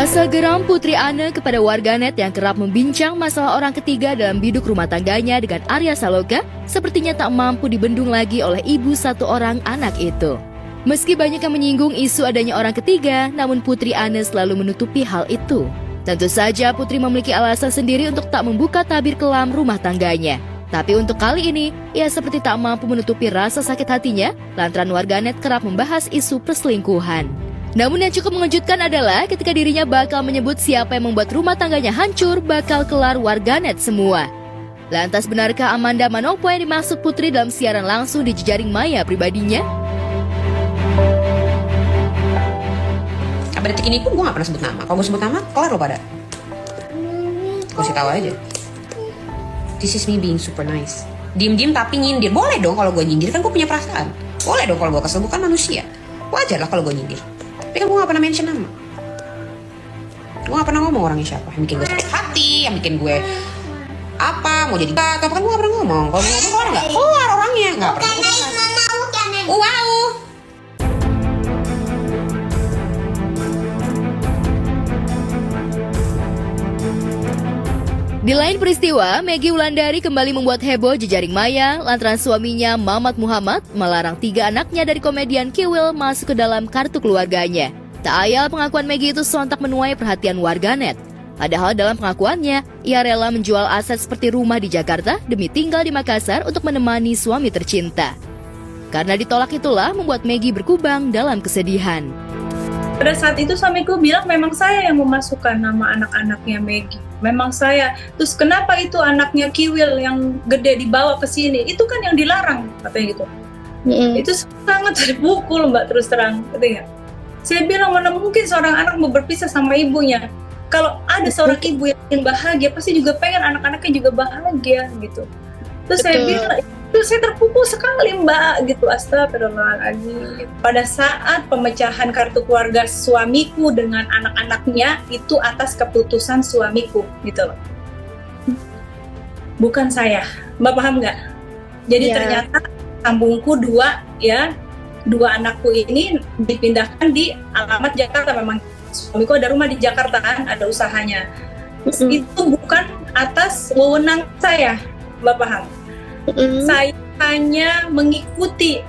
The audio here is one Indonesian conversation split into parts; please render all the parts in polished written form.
Rasa geram Putri Anne kepada warganet yang kerap membincang masalah orang ketiga dalam biduk rumah tangganya dengan Arya Saloka sepertinya tak mampu dibendung lagi oleh ibu satu orang anak itu. Meski banyak yang menyinggung isu adanya orang ketiga, namun Putri Anne selalu menutupi hal itu. Tentu saja Putri memiliki alasan sendiri untuk tak membuka tabir kelam rumah tangganya. Tapi untuk kali ini, ia seperti tak mampu menutupi rasa sakit hatinya lantaran warganet kerap membahas isu perselingkuhan. Namun yang cukup mengejutkan adalah ketika dirinya bakal menyebut siapa yang membuat rumah tangganya hancur bakal kelar warganet semua. Lantas benarkah Amanda Manopo yang dimaksud Putri dalam siaran langsung di jejaring maya pribadinya? Sampai detik ini pun gue gak pernah sebut nama. Kalau gue sebut nama, kelar lo pada. Gue kasih tahu aja. This is me being super nice. Diem-diem tapi nyindir. Boleh dong kalau gue nyindir, kan gue punya perasaan. Boleh dong kalau gue kesel, gue kan manusia. Wajar lah kalau gue nyindir. Tapi kan gue gak pernah mention nama. Gue gak pernah ngomong orangnya siapa. Yang bikin gue sakit hati, yang bikin gue apa, mau jadi apa kan gue gak pernah ngomong. Kalau mau ngomong keluar gak? Keluar orangnya. Gak pernah. Wow. Di lain peristiwa, Maggie Wulandari kembali membuat heboh jejaring maya lantaran suaminya Mamat Muhammad melarang 3 anaknya dari komedian Kiwil masuk ke dalam kartu keluarganya. Tak ayal pengakuan Maggie itu sontak menuai perhatian warganet. Padahal dalam pengakuannya, ia rela menjual aset seperti rumah di Jakarta demi tinggal di Makassar untuk menemani suami tercinta. Karena ditolak itulah membuat Maggie berkubang dalam kesedihan. Pada saat itu suamiku bilang memang saya yang memasukkan nama anak-anaknya Maggie. Memang saya. Terus kenapa itu anaknya Kiwil yang gede dibawa ke sini? Itu kan yang dilarang, katanya gitu. Itu sangat terpukul Mbak, terus terang, katanya. Saya bilang mana mungkin seorang anak mau berpisah sama ibunya. Kalau ada seorang ibu yang ingin bahagia, pasti juga pengen anak-anaknya juga bahagia gitu. Terus saya bilang, itu saya terpukul sekali Mbak gitu, astagfirullahaladzim. Pada saat pemecahan kartu keluarga suamiku dengan anak-anaknya itu atas keputusan suamiku gitu loh. Bukan saya, Mbak paham nggak? Jadi ternyata sambungku dua anakku ini dipindahkan di alamat Jakarta. Memang suamiku ada rumah di Jakarta kan, ada usahanya. Itu bukan atas wewenang saya, Mbak paham? Saya hanya mengikuti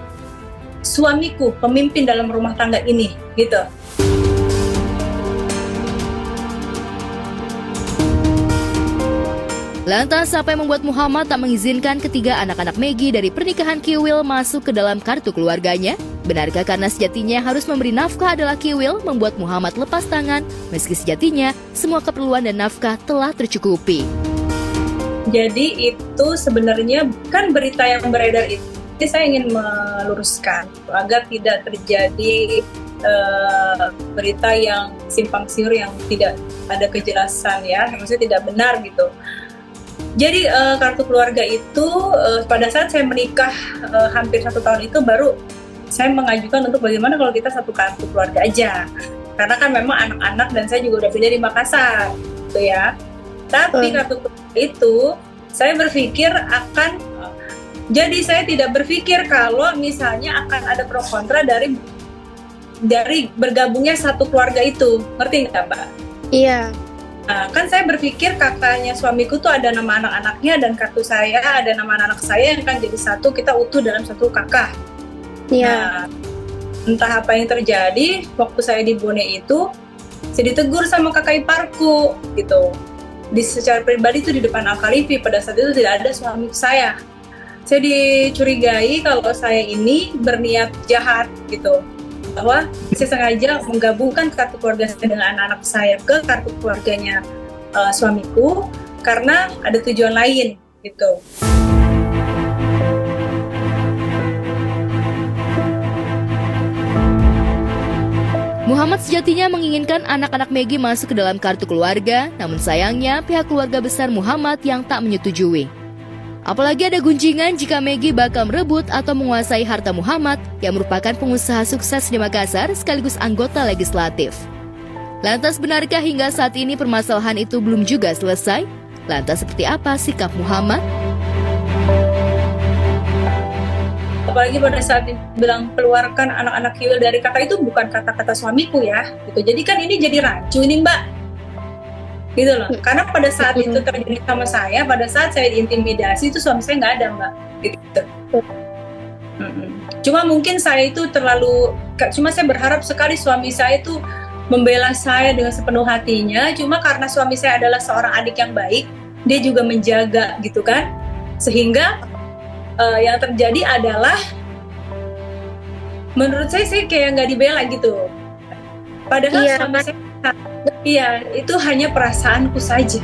suamiku, pemimpin dalam rumah tangga ini, gitu. Lantas apa yang membuat Muhammad tak mengizinkan ketiga anak-anak Maggie dari pernikahan Kiwil masuk ke dalam kartu keluarganya? Benarkah karena sejatinya harus memberi nafkah adalah Kiwil membuat Muhammad lepas tangan, meski sejatinya semua keperluan dan nafkah telah tercukupi? Jadi itu sebenarnya kan berita yang beredar itu. Jadi saya ingin meluruskan agar tidak terjadi berita yang simpang siur yang tidak ada kejelasan ya, maksudnya tidak benar gitu. Jadi kartu keluarga itu pada saat saya menikah hampir 1 tahun itu baru saya mengajukan untuk bagaimana kalau kita satu kartu keluarga aja. Karena kan memang anak-anak dan saya juga udah pindah di Makassar gitu ya. Tapi kartu keluarga itu saya berpikir jadi saya tidak berpikir kalau misalnya akan ada pro kontra dari bergabungnya satu keluarga itu, ngerti nggak Mbak? Iya. Nah, kan saya berpikir kakaknya suamiku tuh ada nama anak-anaknya dan kartu saya ada nama anak saya yang kan jadi satu, kita utuh dalam satu kakak. Iya. Nah, entah apa yang terjadi waktu saya di Bone itu, saya ditegur sama kakak iparku gitu. Secara pribadi itu di depan Al-Khalifi, pada saat itu tidak ada suami saya. Saya dicurigai kalau saya ini berniat jahat gitu, bahwa saya sengaja menggabungkan kartu keluarga saya dengan anak-anak saya ke kartu keluarganya suamiku karena ada tujuan lain gitu. Muhammad sejatinya menginginkan anak-anak Maggie masuk ke dalam kartu keluarga, namun sayangnya pihak keluarga besar Muhammad yang tak menyetujui. Apalagi ada gunjingan jika Maggie bakal merebut atau menguasai harta Muhammad yang merupakan pengusaha sukses di Makassar sekaligus anggota legislatif. Lantas benarkah hingga saat ini permasalahan itu belum juga selesai? Lantas seperti apa sikap Muhammad? apalagi pada saat dibilang keluarkan anak-anak Kiwil dari kakak, itu bukan kata-kata suamiku ya gitu. Jadi kan ini jadi rancu nih Mbak, gitu loh. Karena pada saat itu terjadi sama saya, pada saat saya diintimidasi itu suami saya nggak ada Mbak, gitu. Cuma mungkin saya itu cuma saya berharap sekali suami saya itu membela saya dengan sepenuh hatinya. Cuma karena suami saya adalah seorang adik yang baik, dia juga menjaga gitu kan, sehingga yang terjadi adalah menurut saya kayak nggak dibela gitu. Padahal suami saya, iya itu hanya perasaanku saja.